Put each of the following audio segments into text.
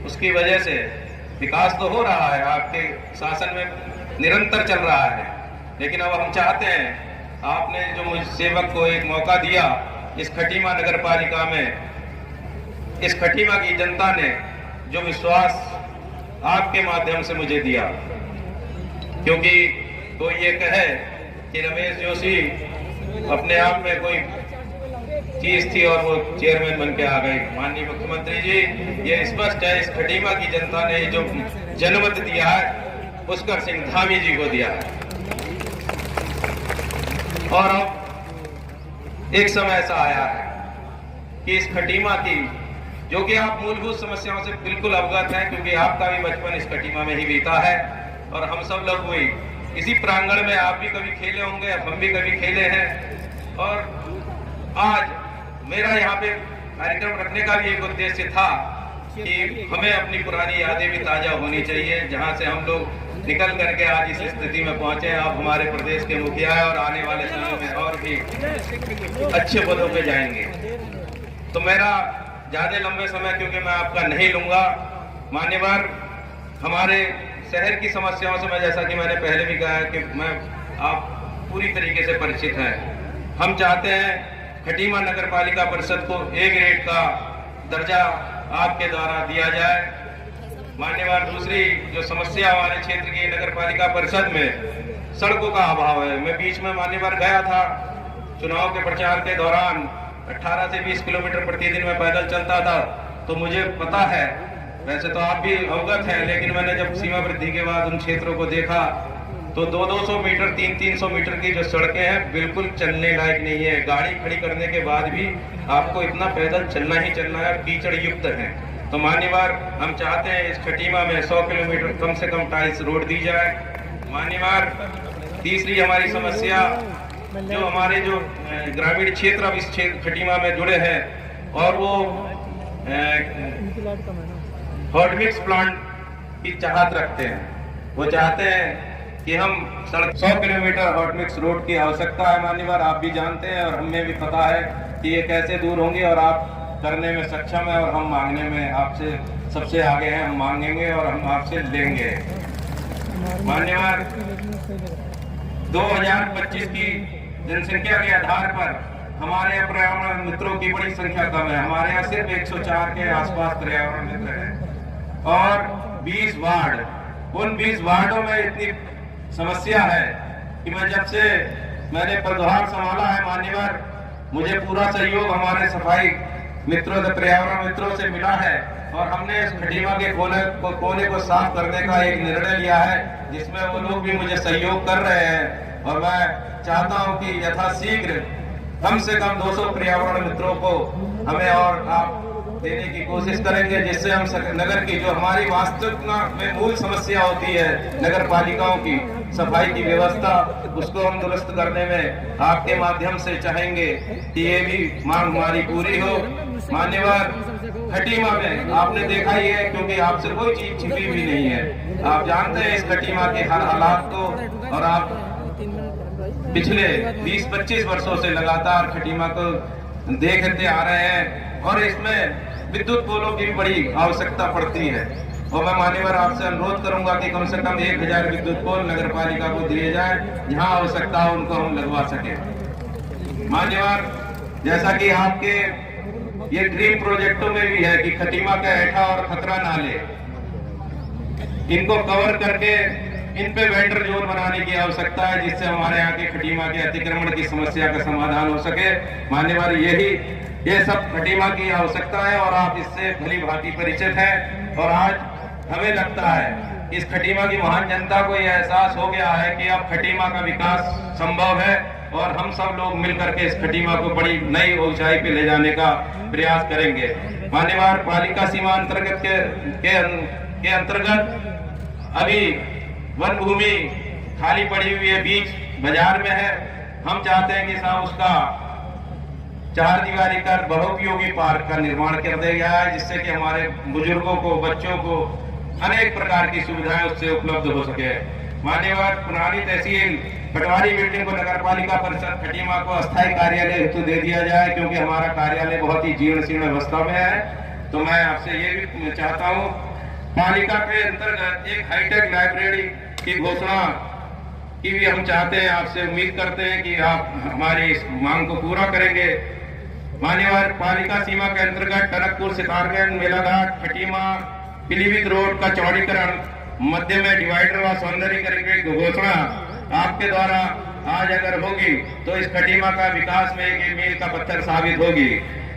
उसकी वजह से विकास तो हो रहा है, आपके शासन में निरंतर चल रहा है, लेकिन अब हम चाहते हैं आपने जो मुझ सेवक को एक मौका दिया इस खटीमा नगर पालिका में, इस खटीमा की जनता ने जो विश्वास आपके माध्यम से मुझे दिया, क्योंकि कोई ये कहे कि रमेश जोशी अपने आप में कोई चीज थी और वो चेयरमैन बन के आ गए। माननीय मुख्यमंत्री जी, ये स्पष्ट है इस खटीमा की जनता ने जो जनमत दिया है पुष्कर सिंह धामी जी को दिया है। और अब एक समय ऐसा आया है कि इस खटीमा की, जो कि आप मूलभूत समस्याओं से बिल्कुल अवगत हैं, क्योंकि आपका भी बचपन इस खटीमा में ही बीता है और हम सब लोग हुई इसी प्रांगण में, आप भी कभी खेले होंगे, हम भी कभी खेले हैं। और आज मेरा यहाँ पे कार्यक्रम रखने का भी एक उद्देश्य था कि हमें अपनी पुरानी यादें भी ताजा होनी चाहिए, जहाँ से हम लोग निकल करके आज इस स्थिति में पहुंचे। आप हमारे प्रदेश के मुखिया हैं और आने वाले समय में और भी अच्छे पदों पे जाएंगे। तो मेरा ज्यादा लंबे समय क्योंकि मैं आपका नहीं लूंगा, मान्यवर, हमारे शहर की समस्याओं से मैं, जैसा कि मैंने पहले भी कहा है कि मैं आप पूरी तरीके से परिचित हैं। हम चाहते हैं खटीमा नगर पालिका परिषद को ए ग्रेड का दर्जा आपके द्वारा दिया जाए। मान्यवर, दूसरी जो समस्या हमारे क्षेत्र की नगर पालिका परिषद में सड़कों का अभाव है। मैं बीच में मान्यवर गया था चुनाव के प्रचार के दौरान, 18 से 20 किलोमीटर प्रतिदिन में पैदल चलता था, तो मुझे पता है, वैसे तो आप भी अवगत हैं, लेकिन मैंने जब सीमा वृद्धि के बाद उन क्षेत्रों को देखा तो 200-200 मीटर 300-300 मीटर की जो सड़कें हैं बिल्कुल चलने लायक नहीं है। गाड़ी खड़ी करने के बाद भी आपको इतना पैदल चलना ही चलना है, कीचड़ युक्त है। तो मान्यवर, हम चाहते हैं इस खटीमा में 100 किलोमीटर कम से कम टाइल्स रोड दी जाए। मान्यवर, तीसरी हमारी समस्या, जो हमारे जो ग्रामीण क्षेत्र अब इस खटीमा में जुड़े हैं और वो हॉट मिक्स प्लांट की चाहत रखते हैं, वो चाहते हैं कि हम 100 किलोमीटर हॉट मिक्स रोड की आवश्यकता है। मान्यवर, आप भी जानते हैं और हमें भी पता है कि ये कैसे दूर होंगे, और आप करने में सक्षम है और हम मांगने में आपसे सबसे आगे हैं। हम मांगेंगे और हम आपसे लेंगे। मान्यवर, 2025 की जनसंख्या के आधार पर हमारे यहाँ पर्यावरण मित्रों की बड़ी संख्या कम है। हमारे यहाँ सिर्फ 104 के आसपास पर्यावरण मित्र हैं और 20 वार्ड, उन 20 वार्डों में इतनी समस्या है कि मैं जब से मैंने पदभार संभाला है मान्यवर, मुझे पूरा सहयोग हमारे सफाई मित्रों से, पर्यावरण मित्रों से मिला है और हमने इस खटीमा के कोने को साफ करने का एक निर्णय लिया है, जिसमें वो लोग भी मुझे सहयोग कर रहे हैं। और मैं चाहता हूं कि यथाशीघ्र कम से कम 200 पर्यावरण मित्रों को हमें और आप देने की कोशिश करेंगे, जिससे हम नगर की जो हमारी वास्तविक में मूल समस्या होती है नगर पालिकाओं की, सफाई की व्यवस्था, उसको हम दुरुस्त करने में आपके माध्यम से चाहेंगे कि ये भी मांग हमारी पूरी हो। मान्यवर, खटीमा में आपने देखा ही है, क्योंकि आपसे कोई चीज छिपी भी नहीं है, आप जानते हैं इस खटीमा के हर हालात को, और आप पिछले 20-25 वर्षों से लगातार खटीमा को देखते आ रहे हैं और इसमें विद्युत पोलों की बड़ी आवश्यकता पड़ती है। और मैं मान्यवर आपसे अनुरोध करूंगा कि कम से कम 1000 विद्युत पोल नगर पालिका को दिए जाए, जहां आवश्यकता हो उनको हम लगवा सके। मान्यवर, जैसा कि आपके ये ड्रीम प्रोजेक्टों में भी है कि खटीमा का ऐठा और खतरा नाले, इनको कवर करके इन पे वेंडर जोन बनाने की आवश्यकता है, जिससे हमारे यहाँ के खटीमा के अतिक्रमण की समस्या का समाधान हो सके। मान्यवर, ये सब खटीमा की आवश्यकता है और आप इससे भली भांति परिचित हैं। और आज हमें लगता है इस खटीमा की महान जनता को यह एहसास हो गया है कि अब खटीमा का विकास संभव है और हम सब लोग मिलकर के इस खटीमा को बड़ी नई ऊंचाई पे ले जाने का प्रयास करेंगे। मान्यवर, पालिका सीमा अंतर्गत के अंतर्गत अभी वन भूमि खाली पड़ी हुई है, बीच बाजार में है। हम चाहते हैं कि साहब उसका 4 दीवारी कर बहुउपयोगी पार्क का निर्माण कर दिया गया है, जिससे कि हमारे बुजुर्गों को, बच्चों को अनेक प्रकार की सुविधाएं उससे उपलब्ध हो सके। मान्यवर, पुरानी तहसील पटवारी बिल्डिंग को नगर पालिका परिषद खटीमा को अस्थायी कार्यालय हेतु दे दिया जाए, क्योंकि हमारा कार्यालय बहुत ही जीर्ण शीर्ण अवस्था में है। तो मैं आपसे ये भी चाहता हूँ पालिका के अंतर्गत एक हाईटेक लाइब्रेरी की घोषणा की भी हम चाहते हैं, आपसे उम्मीद करते हैं कि आप हमारी इस मांग को पूरा करेंगे। मान्यवर पालिका सीमा के अंतर्गत टनकपुर, सितारगंज, मेलाघाट, खटीमा, पीलीभीत रोड का चौड़ीकरण, मध्य में डिवाइडर व सौंदर्यीकरण की घोषणा आपके द्वारा आज अगर होगी तो इस खटीमा का विकास में एक मील का पत्थर साबित होगी।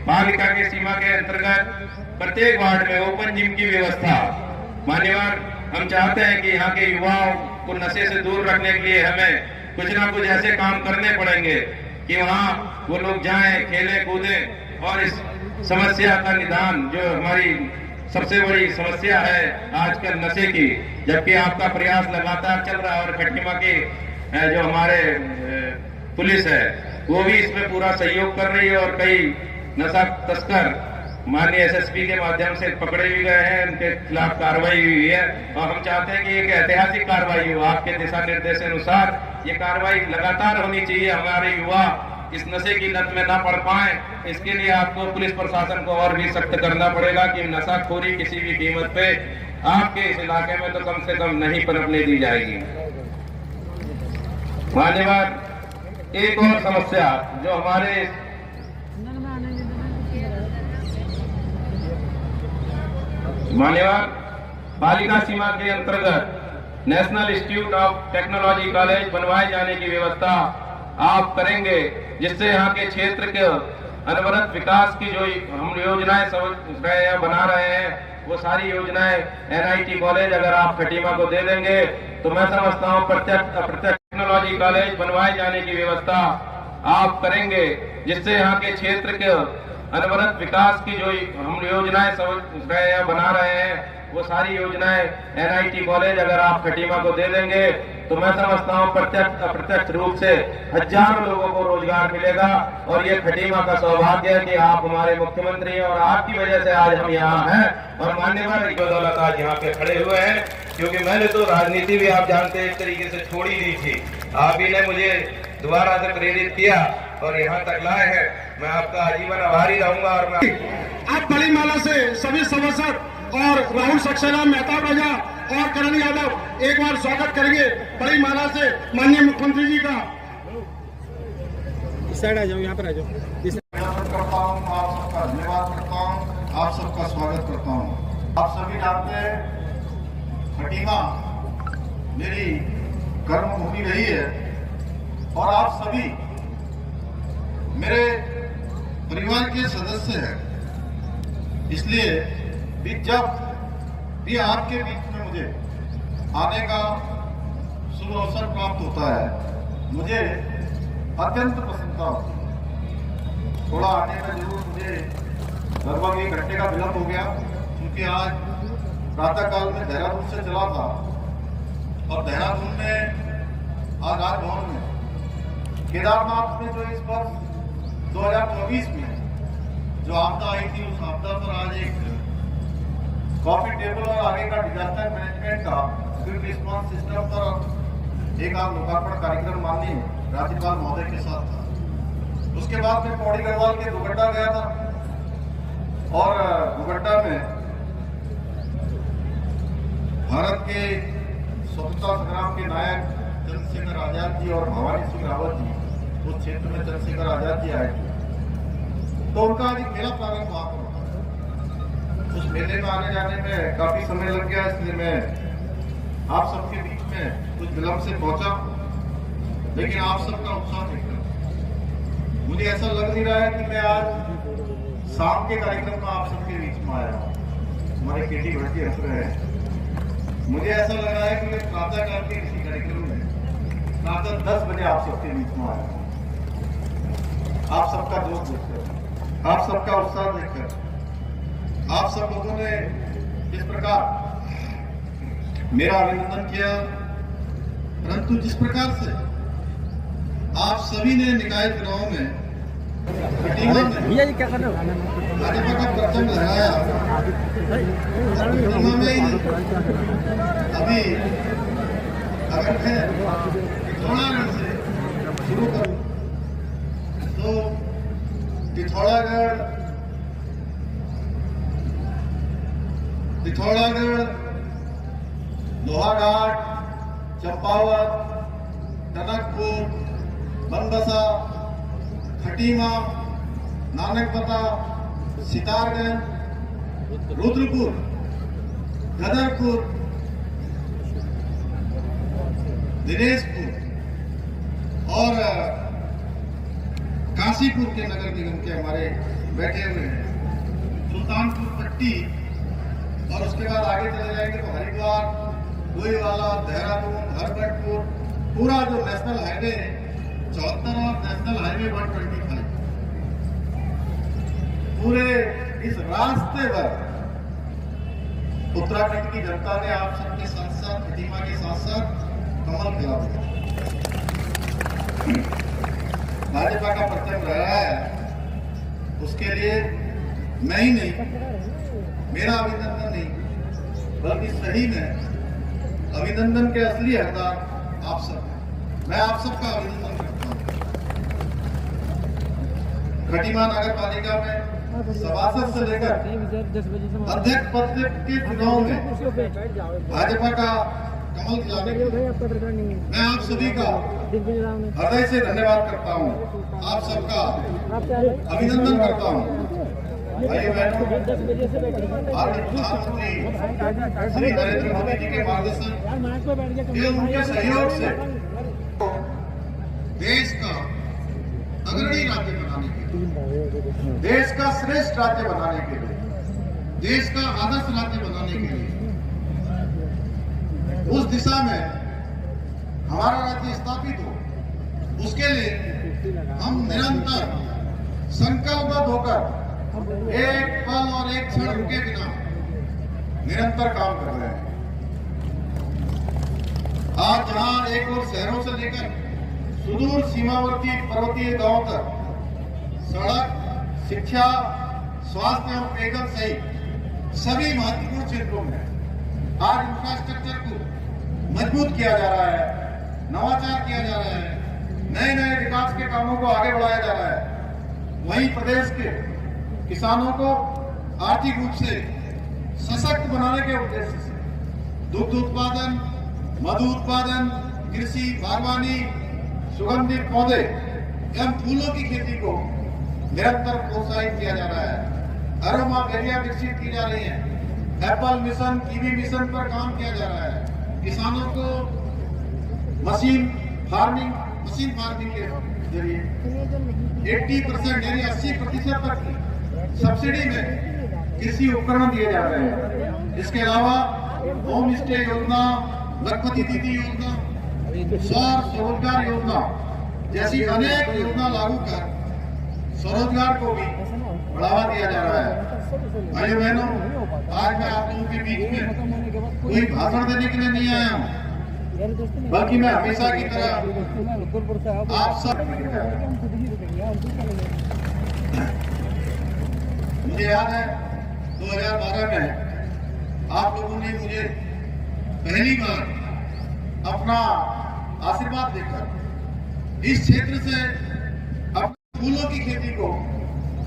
पालिका की सीमा के अंतर्गत प्रत्येक वार्ड में ओपन जिम की व्यवस्था। मान्यवर हम चाहते हैं कि यहाँ के युवाओं को नशे से दूर रखने के लिए हमें कुछ ना कुछ ऐसे काम करने पड़ेंगे कि वहाँ वो लोग जाएं, खेलें, कूदें और इस समस्या का निदान जो हमारी सबसे बड़ी समस्या है आजकल नशे की, जबकि आपका प्रयास लगातार चल रहा है और खटीमा की जो हमारे पुलिस है वो भी इसमें पूरा सहयोग कर रही है और कई नशा तस्कर माननीय एसएसपी के माध्यम से पकड़े भी गए हैं, उनके खिलाफ कार्रवाई हुई है और हम चाहते हैं कि एक ऐतिहासिक कार्रवाई हो। आपके दिशा निर्देश अनुसार ये कार्रवाई लगातार होनी चाहिए, हमारे युवा इस नशे की लत में ना पड़ पाए। इसके लिए आपको पुलिस प्रशासन को और भी सख्त करना पड़ेगा कि नशाखोरी किसी भी कीमत पे आपके इस इलाके में तो कम से कम नहीं पनपने दी जाएगी। मान्यवर एक और समस्या जो हमारे मान्यवर पालिका सीमा के अंतर्गत national institute of technology college बनवाए जाने की व्यवस्था आप करेंगे, जिससे यहाँ के क्षेत्र के अनवरत विकास की जो हम योजनाएं समझ रहे हैं, बना रहे हैं, वो सारी योजनाएं एनआईटी कॉलेज अगर आप खटीमा को दे देंगे तो मैं समझता हूँ प्रत्यक्ष अप्रत्यक्ष टेक्नोलॉजी कॉलेज बनवाए जाने की व्यवस्था आप करेंगे, जिससे यहाँ के क्षेत्र के अनवरत विकास की जो हम योजनाएं समझ रहे हैं, बना रहे हैं, वो सारी योजनाएं एनआईटी कॉलेज अगर आप खटीमा को दे देंगे तो मैं समझता हूँ प्रत्यक्ष अप्रत्यक्ष रूप से हजारों लोगों को रोजगार मिलेगा। और ये खटीमा का सौभाग्य है कि आप हमारे मुख्यमंत्री हैं और आपकी वजह से आज हम यहाँ हैं और मान्यवर की बदौलत आज यहाँ पे खड़े हुए हैं, क्योंकि मैंने तो राजनीति भी आप जानते हैं एक तरीके से छोड़ ही दी थी। आप ही ने मुझे दोबारा से प्रेरित किया और यहाँ तक लाए हैं। मैं आपका आजीवन आभारी रहूंगा। और मैं आप बड़ी माला से सभी सभासद और राहुल सक्सेना, मेहताब राजा और करण यादव एक बार स्वागत करेंगे बड़ी माला से माननीय मुख्यमंत्री जी का। इस साइड आ जाओ, यहाँ पर आ जाओ। करता हूँ, आप सबका धन्यवाद करता हूँ, आप सबका स्वागत करता हूँ। आप सभी जानते हैं खटीमा मेरी कर्मभूमि रही है और आप सभी मेरे परिवार के सदस्य हैं, इसलिए भी जब भी आपके बीच में मुझे आने का शुभ अवसर प्राप्त होता है मुझे अत्यंत प्रसन्नता होती है। थोड़ा आने में जरूर मुझे लगभग 1 घंटे का विलंब हो गया, क्योंकि आज प्रातःकाल में देहरादून से चला था और देहरादून में आज राजभवन में केदारनाथ में जो इस वर्ष 2024 में जो आपदा आई थी, उस आपदा पर आज एक कॉफी टेबल और आगे का डिजास्टर मैनेजमेंट का क्विक रिस्पांस सिस्टम पर एक आप लोकार्पण कार्यक्रम माननीय राज्यपाल महोदय के साथ था। उसके बाद में पौड़ी गढ़वाल के दुगड्डा गया था और दुगड्डा में भारत के स्वतंत्रता संग्राम के नायक चंद्रशेखर आजाद जी और भवानी सिंह रावत जी उस क्षेत्र में चंद्रशेखर आजाद जी आए थे, तो उनका आज मेला प्रारंभ वहां पर होता है। उस मेले में आने जाने में काफी समय लग गया, इसलिए मैं आप सबके बीच में कुछ विलंब से पहुंचा, लेकिन आप सबका उत्साह देखकर मुझे ऐसा लग नहीं रहा है कि मैं आज शाम के कार्यक्रम में आप सबके बीच में आया हूँ। हमारे केटी भट्टी हंस रहे हैं। मुझे ऐसा लग रहा है कि मैं प्रातःकाल के किसी कार्यक्रम में प्रातः 10 बजे आप सबके बीच में आया हूँ। आप सबका जोश देखकर, आप सबका उत्साह देखकर, आप सब लोगों ने जिस प्रकार मेरा अभिनंदन किया, परंतु जिस प्रकार से आप सभी ने निकाय चुनाव में खटीमा में भाजपा का परचम लहराया, खटीमा में ही अभी अगर मैं पिथौरागढ़ से शुरू करूं तो पिथौरागढ़ लोहाघाट, चंपावत, टनकपुर, बनबसा, खटीमा, नानकपता, सितारगंज, रुद्रपुर, गदरपुर, दिनेशपुर और काशीपुर के नगर निगम के हमारे बैठे हुए हैं, सुल्तानपुर पट्टी, और उसके बाद आगे चले जाएंगे तो हरिद्वार, गोईवाला, देहरादून, हरगढ़पुर, पूरा जो नेशनल हाईवे 74 और नेशनल हाईवे 125, पूरे इस रास्ते पर उत्तराखंड की जनता ने आप सबके साथ साथ खटीमा के साथ साथ कमल खिला दिया। भाजपा का परचम रहा है, उसके लिए मैं ही नहीं, मेरा अभिनंदन नहीं, बल्कि सही में अभिनंदन के असली हकदार आप सब हैं। मैं आप सबका अभिनंदन करता हूं। खटीमा नगर पालिका में सभासद से लेकर अध्यक्ष पद के चुनाव में भाजपा का कमल खिलाने के लिए मैं आप सभी का हृदय से धन्यवाद करता हूं, आप सबका अभिनंदन करता हूं। भाइयों बहनों, भारतीय प्रधानमंत्री श्री नरेंद्र मोदी जी के मार्गदर्शन एवं उनके सहयोग से देश का अग्रणी राज्य बनाने के लिए, देश का श्रेष्ठ राज्य बनाने के लिए, देश का आदर्श राज्य बनाने के लिए, उस दिशा में हमारा राज्य स्थापित हो, उसके लिए हम निरंतर संकल्पबद्ध होकर एक पल और एक क्षण रुके बिना निरंतर काम कर रहे हैं। आज जहां एक और शहरों से लेकर सुदूर सीमावर्ती पर्वतीय गांवों तक सड़क, शिक्षा, स्वास्थ्य एवं पेयजल सहित सभी महत्वपूर्ण क्षेत्रों में आज इंफ्रास्ट्रक्चर को मजबूत किया जा रहा है, नवाचार किया जा रहा है, नए नए विकास के कामों को आगे बढ़ाया जा रहा है। वहीं प्रदेश के किसानों को आर्थिक रूप से सशक्त बनाने के उद्देश्य से दुग्ध उत्पादन, मधु उत्पादन, कृषि, बागवानी, सुगंधित पौधे एवं फूलों की खेती को निरंतर प्रोत्साहित किया जा रहा है। अरोमा वैलियां विकसित की जा रही हैं, एप्पल मिशन, कीवी मिशन पर काम किया जा रहा है। किसानों को मशीन फार्मिंग के जरिए 80% यानी 80% तक की सब्सिडी में कृषि उपकरण दिए जा रहे हैं। इसके अलावा होम स्टे योजना, लखपति दीदी योजना, सौर स्वरोजगार योजना जैसी अनेक योजना लागू कर स्वरोजगार को भी बढ़ावा दिया जा रहा है। भाइयों बहनों, आज मैं आप लोगों के बीच में कोई भाषण देने के लिए नहीं आया हूँ, बल्कि मैं हमेशा की तरह आप सब, मुझे याद है 2012 में आप लोगों ने मुझे पहली बार अपना आशीर्वाद देकर इस क्षेत्र से अपने फूलों की खेती को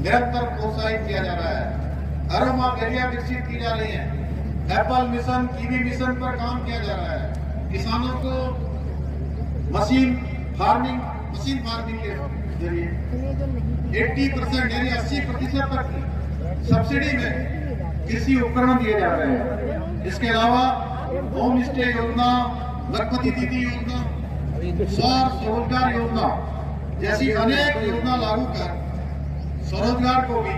निरंतर प्रोत्साहित किया जा रहा है। अरोमा वैलियां विकसित की जा रही हैं, एप्पल मिशन, कीवी मिशन पर काम किया जा रहा है। किसानों को मशीन फार्मिंग के जरिए 80% यानी 80% तक की सब्सिडी में कृषि उपकरण दिए जा रहे हैं। इसके अलावा होम स्टे योजना, लखपति दीदी योजना, सौर स्वरोजगार योजना जैसी अनेक योजना लागू कर स्वरोजगार को भी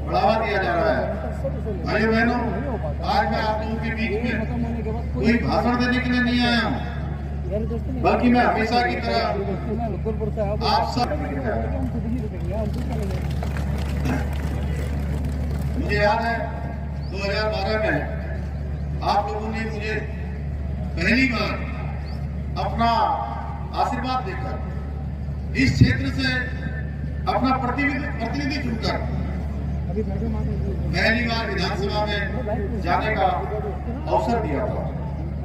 बढ़ावा दिया जा रहा है। भाइयों बहनों, आज मैं आप लोगों के बीच में कोई भाषण देने के लिए नहीं आया हूँ, बल्कि मैं हमेशा की तरह आप सब, मुझे याद है 2012 में आप लोगों ने मुझे पहली बार अपना आशीर्वाद देकर इस क्षेत्र से अपना प्रतिनिधि चुनकर पहली बार विधानसभा में जाने का अवसर दिया था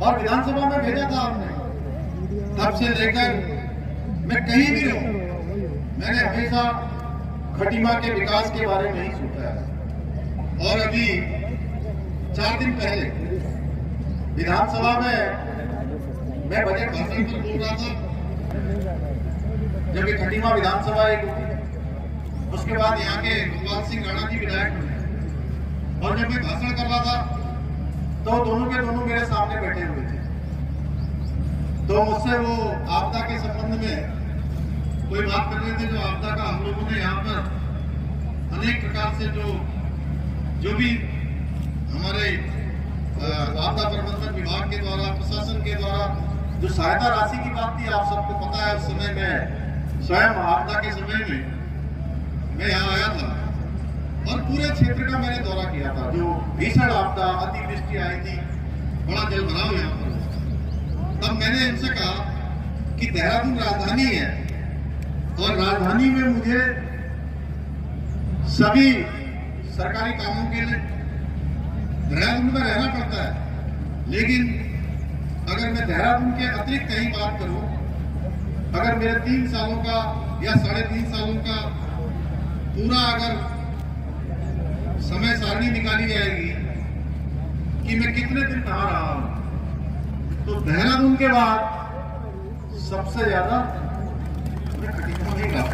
और विधानसभा में भेजा था आपने। तब से लेकर मैं कहीं भी रहूं, मैंने हमेशा खटीमा के विकास के बारे में ही सोचा है। और अभी 4 दिन पहले विधानसभा में मैं बजट भाषण पर बोल रहा था, जब ये खटीमा विधानसभा एक होती, उसके बाद यहाँ के गोपाल सिंह राणा जी विधायक बने, और जब मैं भाषण कर रहा था तो दोनों के दोनों मेरे सामने बैठे हुए थे। तो मुझसे वो आपदा के संबंध में कोई बात कर रहे थे, जो आपदा का हम लोगों ने यहाँ पर अनेक प्रकार से जो भी हमारे आपदा प्रबंधन विभाग के द्वारा, प्रशासन के द्वारा जो सहायता राशि की बात थी, आप सबको पता है। उस समय में स्वयं आपदा के समय में मैं यहाँ आया था और पूरे क्षेत्र का मैंने दौरा किया था। जो भीषण आपदा, अतिवृष्टि आई थी, बड़ा जल भराव यहाँ पर। तब मैंने इनसे कहा कि देहरादून राजधानी है और राजधानी में मुझे सभी सरकारी कामों के लिए देहरादून में रहना पड़ता है। लेकिन अगर मैं देहरादून के अतिरिक्त कहीं बात करूं, अगर मेरे 3 सालों का या 3.5 सालों का पूरा अगर समय सारणी निकाली जाएगी कि मैं कितने दिन कहाँ रहा हूं, तो देहरादून के बाद सबसे ज्यादा मैं खटीमा नहीं रहा।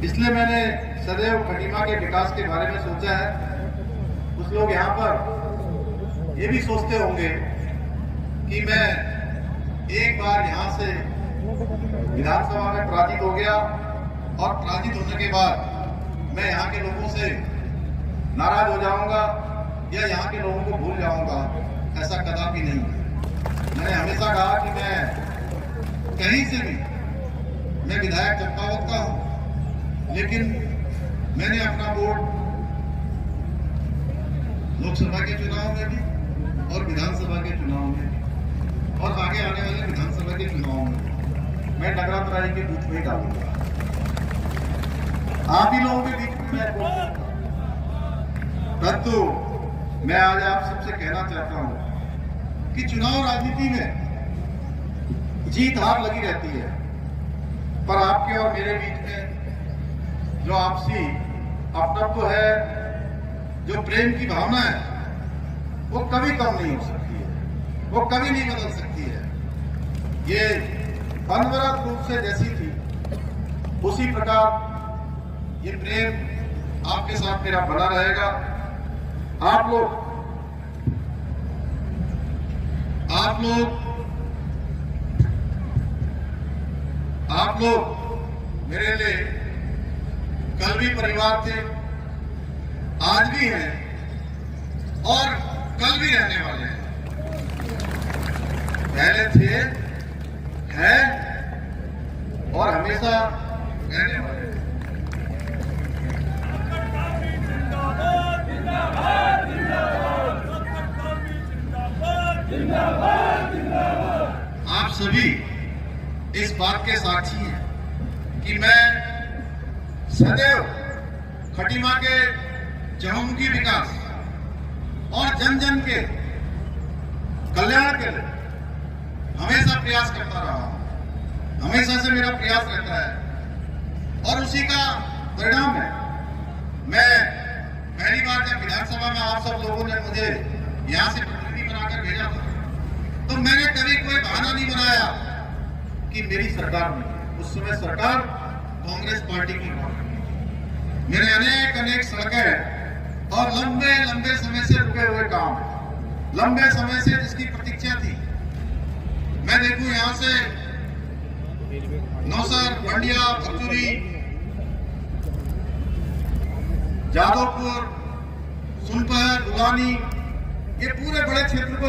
इसलिए मैंने सदैव खटीमा के विकास के बारे में सोचा है। कुछ लोग यहाँ पर ये भी सोचते होंगे कि मैं एक बार यहाँ से विधानसभा में पराजित हो गया और पराजित होने के बाद मैं यहाँ के लोगों से नाराज हो जाऊंगा या यहाँ के लोगों को भूल जाऊंगा। ऐसा कदापि नहीं है। मैंने हमेशा कहा कि मैं कहीं से भी, मैं विधायक चंपावत का हूँ, लेकिन मैंने अपना वोट लोकसभा के चुनाव में भी और विधानसभा के चुनाव में भी और आगे आने वाले विधानसभा के चुनाव में भी मैं नगरात राय के बूथ में डालूंगा। आप ही लोगों के बीच में मैं परंतु मैं आज आप सबसे कहना चाहता हूं कि चुनाव राजनीति में जीत हार लगी रहती है, पर आपके और मेरे बीच में जो आपसी अपनत्व है, जो प्रेम की भावना है, वो कभी कम नहीं हो सकती है, वो कभी नहीं बदल सकती है। ये अनवरत रूप से जैसी थी उसी प्रकार ये प्रेम आपके साथ मेरा बना रहेगा। आप लोग मेरे लिए कल भी परिवार थे, आज भी हैं और कल भी रहने वाले हैं। पहले थे, हैं और हमेशा रहने वाले हैं। आप सभी इस बात के साक्षी हैं कि मैं सदैव खटीमा के चहुमुखी विकास और जन जन के कल्याण के लिए हमेशा प्रयास करता रहा हूं। हमेशा से मेरा प्रयास रहता है और उसी का परिणाम है। मैं पहली बार जब विधानसभा में आप सब लोगों ने मुझे यहां से प्रतिनिधि बनाकर भेजा था, तो मैंने कभी कोई बहाना नहीं बनाया कि मेरी सरकार नहीं। उस समय सरकार कांग्रेस पार्टी की मेरे अनेक सड़कें और लंबे समय से रुके हुए काम, लंबे समय से जिसकी प्रतीक्षा थी, मैं देखूं यहां से नौसर, मंडिया, भरचूरी, जादवपुर, सुनपहर, दुलानी, ये पूरे बड़े क्षेत्र को